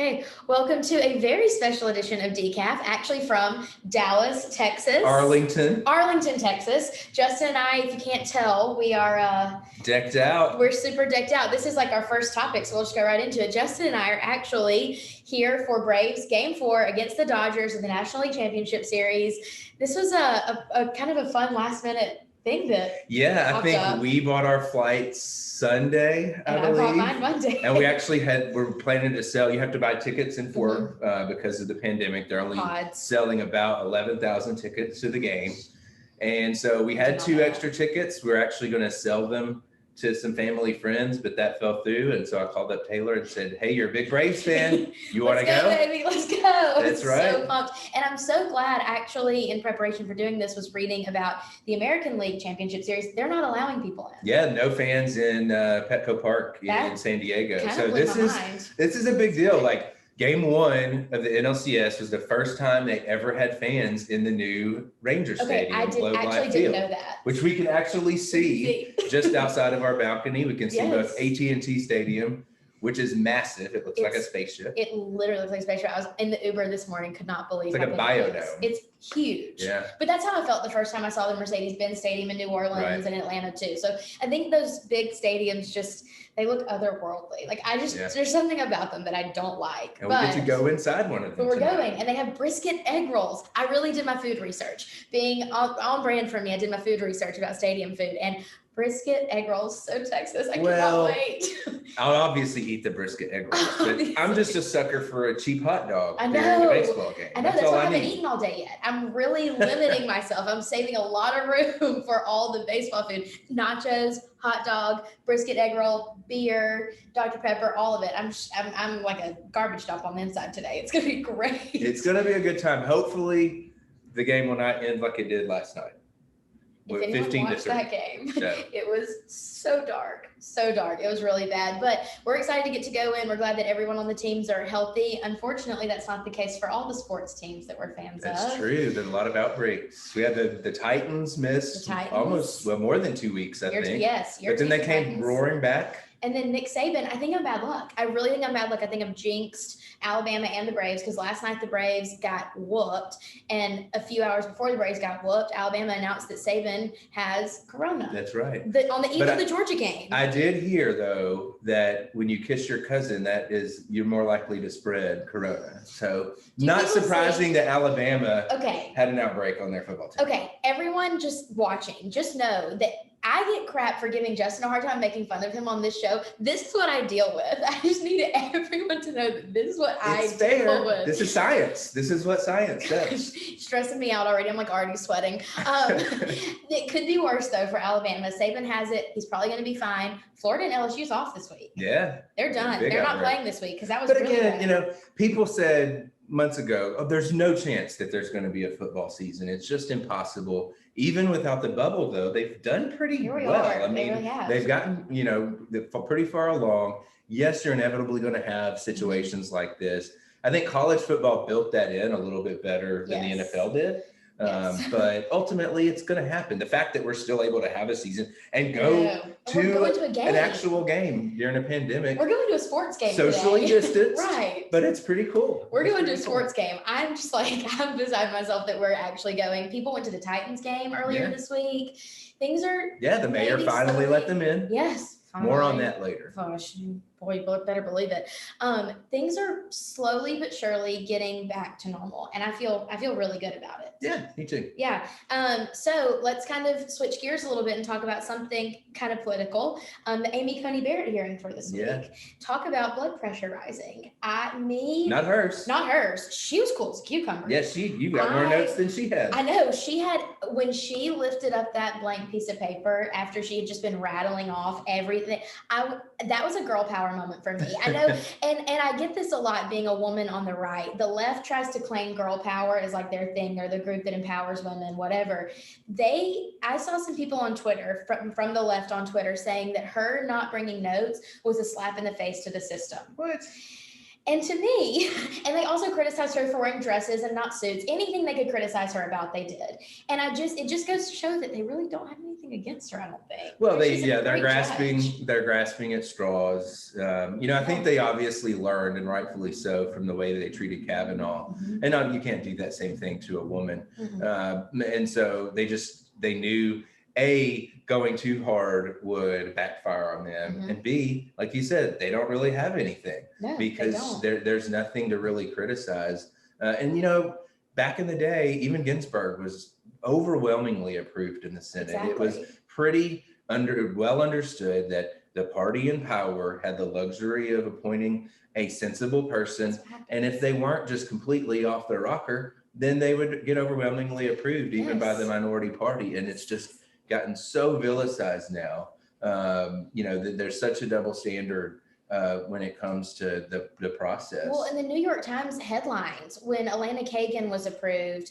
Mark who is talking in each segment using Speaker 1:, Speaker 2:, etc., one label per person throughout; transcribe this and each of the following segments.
Speaker 1: Okay, welcome to a very special edition of Decaf, actually from Dallas, Texas.
Speaker 2: Arlington,
Speaker 1: Texas. Justin and I, if you can't tell, we are
Speaker 2: decked out.
Speaker 1: We're super decked out. This is like our first topic, so we'll just go right into it. Justin and I are actually here for Braves Game 4 against the Dodgers in the National League Championship Series. This was a kind of a fun last-minute thing that
Speaker 2: I think we bought our flights Sunday, I believe.
Speaker 1: bought mine Monday.
Speaker 2: And we're planning to sell. You have to buy tickets in Fort because of the pandemic. They're only selling about 11,000 tickets to the game. And so we had two extra tickets. We're actually going to sell them to some family friends, but that fell through. And so I called up Taylor and said, "Hey, you're a big Braves fan. You want to go?
Speaker 1: Baby, let's go."
Speaker 2: That's right.
Speaker 1: So pumped. And I'm so glad, actually, in preparation for doing this, was reading about the American League Championship Series. They're not allowing people in.
Speaker 2: Yeah, no fans in Petco Park in San Diego. So this is a big deal. Like, Game 1 of the NLCS was the first time they ever had fans in the new Ranger Stadium.
Speaker 1: I didn't know that.
Speaker 2: Which we can actually see just outside of our balcony. We can see both AT&T Stadium, which is massive. It looks like a spaceship.
Speaker 1: It literally looks like a spaceship. I was in the Uber this morning, could not believe
Speaker 2: it's like a biodome.
Speaker 1: It's huge.
Speaker 2: Yeah.
Speaker 1: But that's how I felt the first time I saw the Mercedes-Benz Stadium in New Orleans and Atlanta too. So I think those big stadiums they look otherworldly. Like there's something about them that I don't like.
Speaker 2: And we get to go inside one of them.
Speaker 1: But we're going, and they have brisket egg rolls. I really did my food research. Being on brand for me, I did my food research about stadium food, and brisket egg rolls, so Texas. I cannot wait.
Speaker 2: I'll obviously eat the brisket egg rolls, but I'm just a sucker for a cheap hot dog during the baseball game.
Speaker 1: I know, that's why I haven't eaten all day yet. I'm really limiting myself. I'm saving a lot of room for all the baseball food. Nachos, hot dog, brisket egg roll, beer, Dr. Pepper, all of it. I'm like a garbage dump on the inside today. It's going to be great.
Speaker 2: It's going to be a good time. Hopefully the game will not end like it did last night.
Speaker 1: If anyone watched that game, it was so dark. It was really bad, but we're excited to get to go in. We're glad that everyone on the teams are healthy. Unfortunately, that's not the case for all the sports teams that we're fans of.
Speaker 2: That's true. There's a lot of outbreaks. We had the Titans missed almost more than 2 weeks, I think.
Speaker 1: Yes.
Speaker 2: But then they came roaring back.
Speaker 1: And then Nick Saban, I think I'm bad luck. I really think I'm bad luck. I think I've jinxed Alabama and the Braves because last night the Braves got whooped, and a few hours before the Braves got whooped, Alabama announced that Saban has corona.
Speaker 2: That's right.
Speaker 1: On the eve of the Georgia game.
Speaker 2: I did hear, though, that when you kiss your cousin, you're more likely to spread corona. So not surprising that Alabama had an outbreak on their football team.
Speaker 1: Okay, everyone just watching, just know that I get crap for giving Justin a hard time making fun of him on this show. This is what I deal with. I just need everyone to know that this is what I deal with.
Speaker 2: This is science. This is what science does.
Speaker 1: Stressing me out already. I'm like already sweating. It could be worse though for Alabama. Saban has it. He's probably going to be fine. Florida and LSU's off this week.
Speaker 2: Yeah.
Speaker 1: They're done. They're not playing this week because that was.
Speaker 2: But again, people said months ago, there's no chance that there's going to be a football season. It's just impossible. Even without the bubble, though, they've done pretty well. I mean, they've gotten, pretty far along. Yes, you're inevitably going to have situations like this. I think college football built that in a little bit better than the NFL did. But ultimately, it's going to happen. The fact that we're still able to have a season and go to an actual game during a pandemic.
Speaker 1: We're going to a sports game
Speaker 2: socially distanced.
Speaker 1: Right.
Speaker 2: But it's pretty cool.
Speaker 1: We're going to a sports game. I'm just like, I'm beside myself that we're actually going. People went to the Titans game earlier this week. Things are.
Speaker 2: Yeah, the mayor finally let them in.
Speaker 1: Yes. Finally.
Speaker 2: More on that later.
Speaker 1: Gosh, boy, you better believe it. Things are slowly but surely getting back to normal, and I feel really good about it.
Speaker 2: Yeah, me too.
Speaker 1: Yeah. So let's kind of switch gears a little bit and talk about something kind of political. The Amy Coney Barrett hearing for this week. Talk about blood pressure rising.
Speaker 2: Not hers.
Speaker 1: Not hers. She was cool as a cucumber.
Speaker 2: Yes, you got more notes than she had.
Speaker 1: I know. She had, when she lifted up that blank piece of paper after she had just been rattling off everything. That was a girl power moment for me. I know, and I get this a lot being a woman on the right. The left tries to claim girl power as like their thing. They're the group that empowers women, whatever. I saw some people on Twitter from the left on Twitter saying that her not bringing notes was a slap in the face to the system.
Speaker 2: What?
Speaker 1: And to me, and they also criticized her for wearing dresses and not suits. Anything they could criticize her about, they did. And it just goes to show that they really don't have anything against her, I don't think.
Speaker 2: Well, they're grasping at straws. I think they obviously learned, and rightfully so, from the way that they treated Kavanaugh. Mm-hmm. And you can't do that same thing to a woman. Mm-hmm. And so they knew, A, going too hard would backfire on them, mm-hmm. and B, like you said, they don't really have anything, because there's nothing to really criticize. And back in the day, even Ginsburg was overwhelmingly approved in the Senate. Exactly. It was pretty well understood that the party in power had the luxury of appointing a sensible person, and if they weren't just completely off their rocker, then they would get overwhelmingly approved, even by the minority party. And it's just gotten so vilicized now, that there's such a double standard when it comes to the process.
Speaker 1: Well, in the New York Times headlines, when Elena Kagan was approved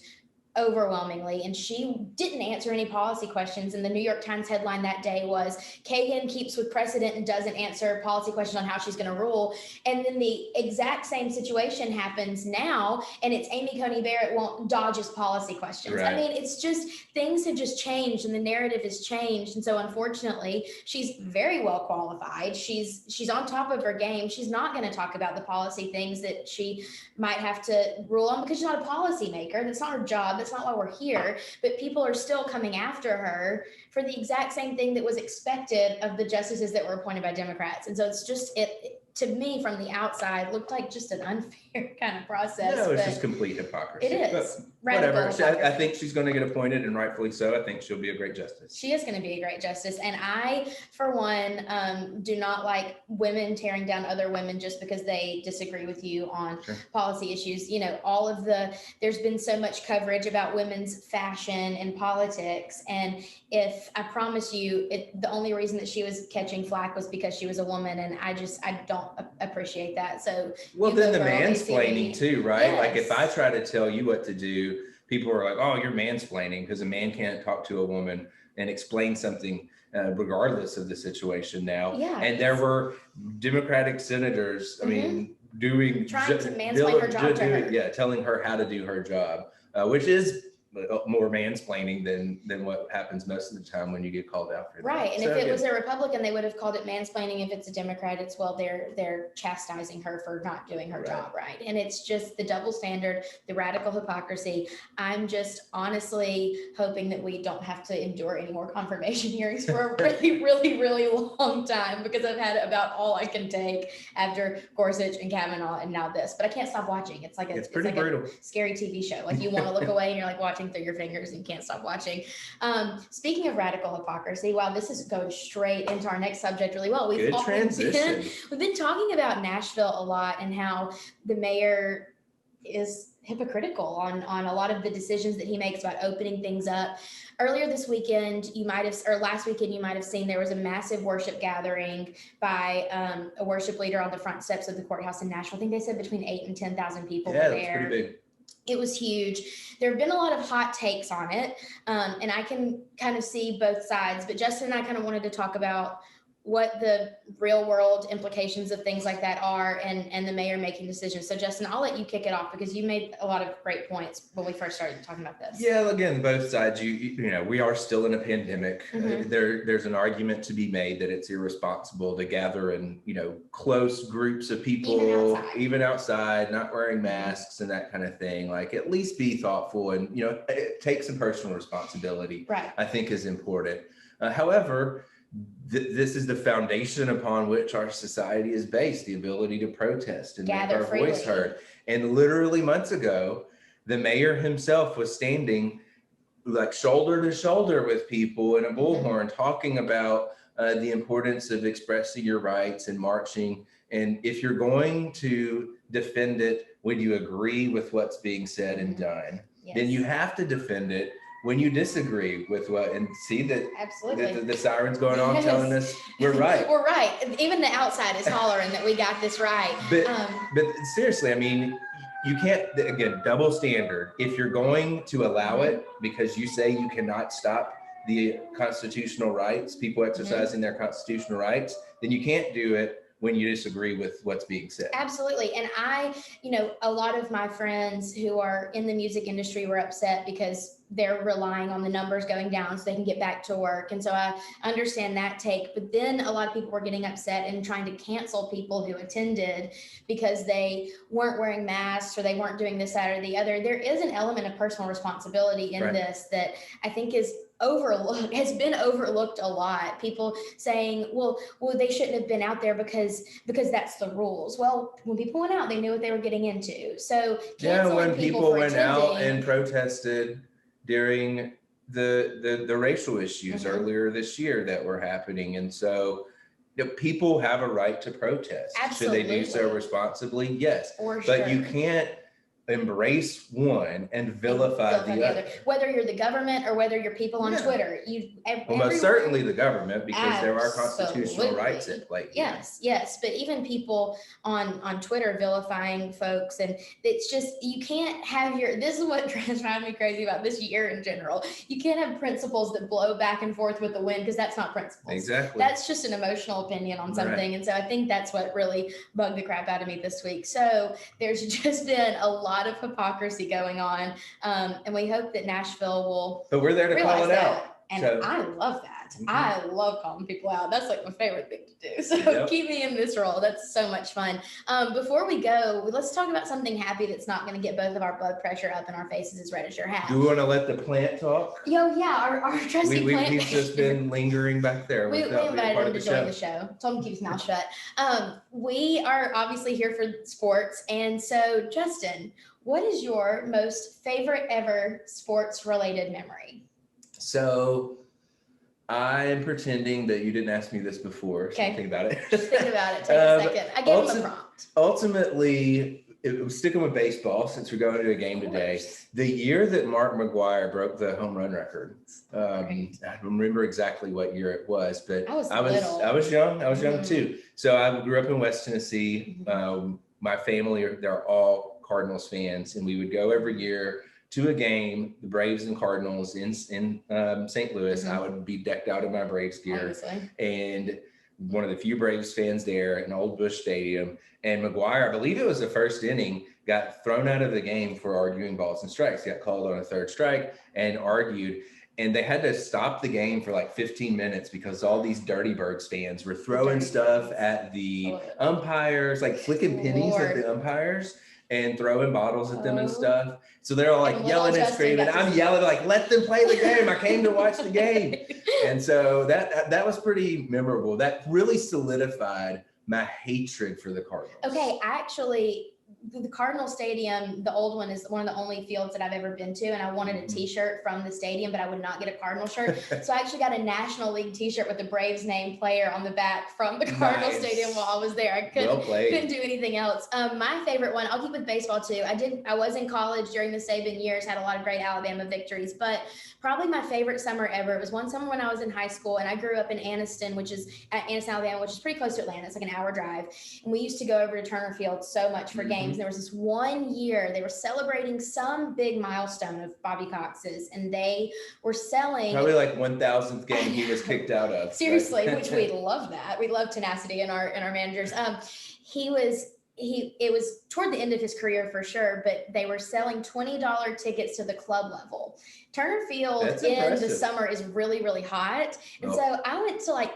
Speaker 1: overwhelmingly, and she didn't answer any policy questions, and the New York Times headline that day was, Kagan keeps with precedent and doesn't answer policy questions on how she's going to rule. And then the exact same situation happens now, and it's Amy Coney Barrett dodges policy questions. Right. I mean, it's just, things have just changed, and the narrative has changed. And so unfortunately, she's very well qualified. She's on top of her game. She's not going to talk about the policy things that she might have to rule on, because she's not a policymaker. That's not her job. That's not why we're here. But people are still coming after her for the exact same thing that was expected of the justices that were appointed by Democrats. And so it's just, to me, from the outside, looked like just an unfair kind of process.
Speaker 2: No, it's just complete hypocrisy.
Speaker 1: It is.
Speaker 2: Whatever. I think she's going to get appointed, and rightfully so. I think she'll be a great justice.
Speaker 1: She is going to be a great justice. And I, for one, do not like women tearing down other women just because they disagree with you on policy issues. There's been so much coverage about women's fashion and politics. And I promise you, the only reason that she was catching flack was because she was a woman. And I don't appreciate that. So,
Speaker 2: well, then the mansplaining too, right? Yes. Like, if I try to tell you what to do, people are like, oh, you're mansplaining, because a man can't talk to a woman and explain something regardless of the situation now. Yeah, and there were Democratic senators, trying to mansplain her job to her. Yeah, telling her how to do her job, which is more mansplaining than what happens most of the time when you get called out for that.
Speaker 1: Right. And if it was a Republican, they would have called it mansplaining. If it's a Democrat, it's, well, they're chastising her for not doing her job right. And it's just the double standard, the radical hypocrisy. I'm just honestly hoping that we don't have to endure any more confirmation hearings for a really, really, really long time, because I've had about all I can take after Gorsuch and Kavanaugh and now this. But I can't stop watching. It's like it's like brutal. A scary TV show. Like, you want to look away and you're like watching through your fingers and can't stop watching. Speaking of radical hypocrisy, wow, this is going straight into our next subject really well. We've been talking about Nashville a lot, and how the mayor is hypocritical on a lot of the decisions that he makes about opening things up. Earlier this weekend, last weekend, you might have seen there was a massive worship gathering by a worship leader on the front steps of the courthouse in Nashville. I think they said between 8,000 and 10,000 people were there. Yeah, that's pretty big. It was huge. There have been a lot of hot takes on it, and I can kind of see both sides. But Justin and I kind of wanted to talk about what the real world implications of things like that are, and the mayor making decisions. So Justin, I'll let you kick it off, because you made a lot of great points when we first started talking about this.
Speaker 2: Yeah, again, both sides, we are still in a pandemic. Mm-hmm. There's an argument to be made that it's irresponsible to gather in, close groups of people, even outside, not wearing masks and that kind of thing. Like, at least be thoughtful and, take some personal responsibility, right, I think is important. However, this is the foundation upon which our society is based, the ability to protest and make our voice heard. And literally months ago, the mayor himself was standing like shoulder to shoulder with people in a bullhorn, talking about the importance of expressing your rights and marching. And if you're going to defend it when you agree with what's being said and done, then you have to defend it when you disagree with what, and see that absolutely the sirens going on telling us we're right.
Speaker 1: We're right. Even the outside is hollering that we got this right.
Speaker 2: But seriously, I mean, you can't, again, double standard. If you're going to allow it because you say you cannot stop the constitutional rights, people exercising their constitutional rights, then you can't do it when you disagree with what's being said.
Speaker 1: Absolutely. And a lot of my friends who are in the music industry were upset because they're relying on the numbers going down so they can get back to work. And so I understand that take, but then a lot of people were getting upset and trying to cancel people who attended because they weren't wearing masks or they weren't doing this, that, or the other. There is an element of personal responsibility in this that I think has been overlooked a lot. People saying, well, they shouldn't have been out there because that's the rules. Well, when people went out, they knew what they were getting into. So
Speaker 2: when people went out and protested during the racial issues earlier this year that were happening. And so people have a right to protest.
Speaker 1: Absolutely.
Speaker 2: Should they do so responsibly? Yes.
Speaker 1: But
Speaker 2: you can't embrace one and vilify the other.
Speaker 1: Whether you're the government or whether you're people on Twitter,
Speaker 2: most certainly the government, because there are constitutional rights at play.
Speaker 1: Yes, but even people on Twitter vilifying folks, and it's just, you can't have this is what drives me crazy about this year in general. You can't have principles that blow back and forth with the wind, because that's not principles.
Speaker 2: Exactly.
Speaker 1: That's just an emotional opinion on something. And so I think that's what really bugged the crap out of me this week. So there's just been a lot of hypocrisy going on, and we hope that Nashville will.
Speaker 2: But we're there to call it out,
Speaker 1: and I love that. I love calling people out. That's like my favorite thing to do. So keep me in this role. That's so much fun. Before we go, let's talk about something happy that's not going to get both of our blood pressure up and our faces as red as your hat.
Speaker 2: Do we want to let the plant talk?
Speaker 1: Our trusty plant.
Speaker 2: He's just been lingering back there.
Speaker 1: We invited him to join the show. Told him to keep his mouth shut. We are obviously here for sports, and so Justin, what is your most favorite ever sports related memory?
Speaker 2: So I am pretending that you didn't ask me this before. So think about it.
Speaker 1: Just think about it. Take a second. I gave him a prompt.
Speaker 2: Ultimately, it was sticking with baseball, since we're going to a game today. The year that Mark McGwire broke the home run record. I don't remember exactly what year it was, but I was young. I was young too. So I grew up in West Tennessee. My family, they're all Cardinals fans, and we would go every year to a game, the Braves and Cardinals in St. Louis. I would be decked out in my Braves gear,
Speaker 1: obviously.
Speaker 2: And one of the few Braves fans there in Old Busch Stadium. And McGwire, I believe it was the first inning, got thrown out of the game for arguing balls and strikes. He got called on a third strike and argued. And they had to stop the game for like 15 minutes because all these Dirty Birds fans were throwing stuff at the umpires, like flicking pennies at the umpires and throwing bottles at them and stuff. So they're all like yelling and screaming. I'm yelling like, let them play the game. I came to watch the game. And so that was pretty memorable. That really solidified my hatred for the Cardinals.
Speaker 1: Okay, actually, the Cardinal Stadium, the old one, is one of the only fields that I've ever been to, and I wanted a t-shirt from the stadium, but I would not get a Cardinal shirt. So I actually got a National League t-shirt with the Braves name player on the back from the Cardinal Stadium while I was there. I couldn't do anything else. My favorite one, I'll keep with baseball too. I was in college during the Saban years, had a lot of great Alabama victories, but probably my favorite summer ever, it was one summer when I was in high school, and I grew up in Anniston, Alabama, which is pretty close to Atlanta. It's like an hour drive. And we used to go over to Turner Field so much for games. And there was this one year they were celebrating some big milestone of Bobby Cox's, and they were selling
Speaker 2: probably like 1,000th game he was kicked out of.
Speaker 1: Seriously, which we love that. We love tenacity in our managers. It was toward the end of his career for sure, but they were selling $20 tickets to the club level. Turner Field in the summer is really, really hot. And so I went to like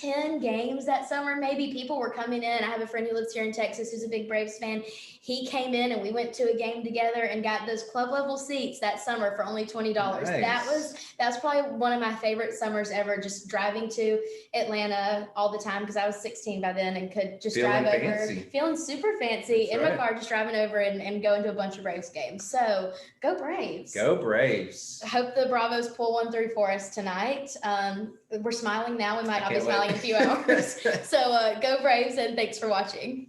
Speaker 1: 10 games that summer, maybe. People were coming in. I have a friend who lives here in Texas who's a big Braves fan. He came in and we went to a game together and got those club level seats that summer for only $20. Nice. That's probably one of my favorite summers ever, just driving to Atlanta all the time, because I was 16 by then and could just drive over, feeling super fancy in my car, just driving over and going to a bunch of Braves games. So go Braves.
Speaker 2: Go Braves.
Speaker 1: I hope the Bravos pull one through for us tonight. We're smiling now. We might not be smiling in a few hours. So go Braves, and thanks for watching.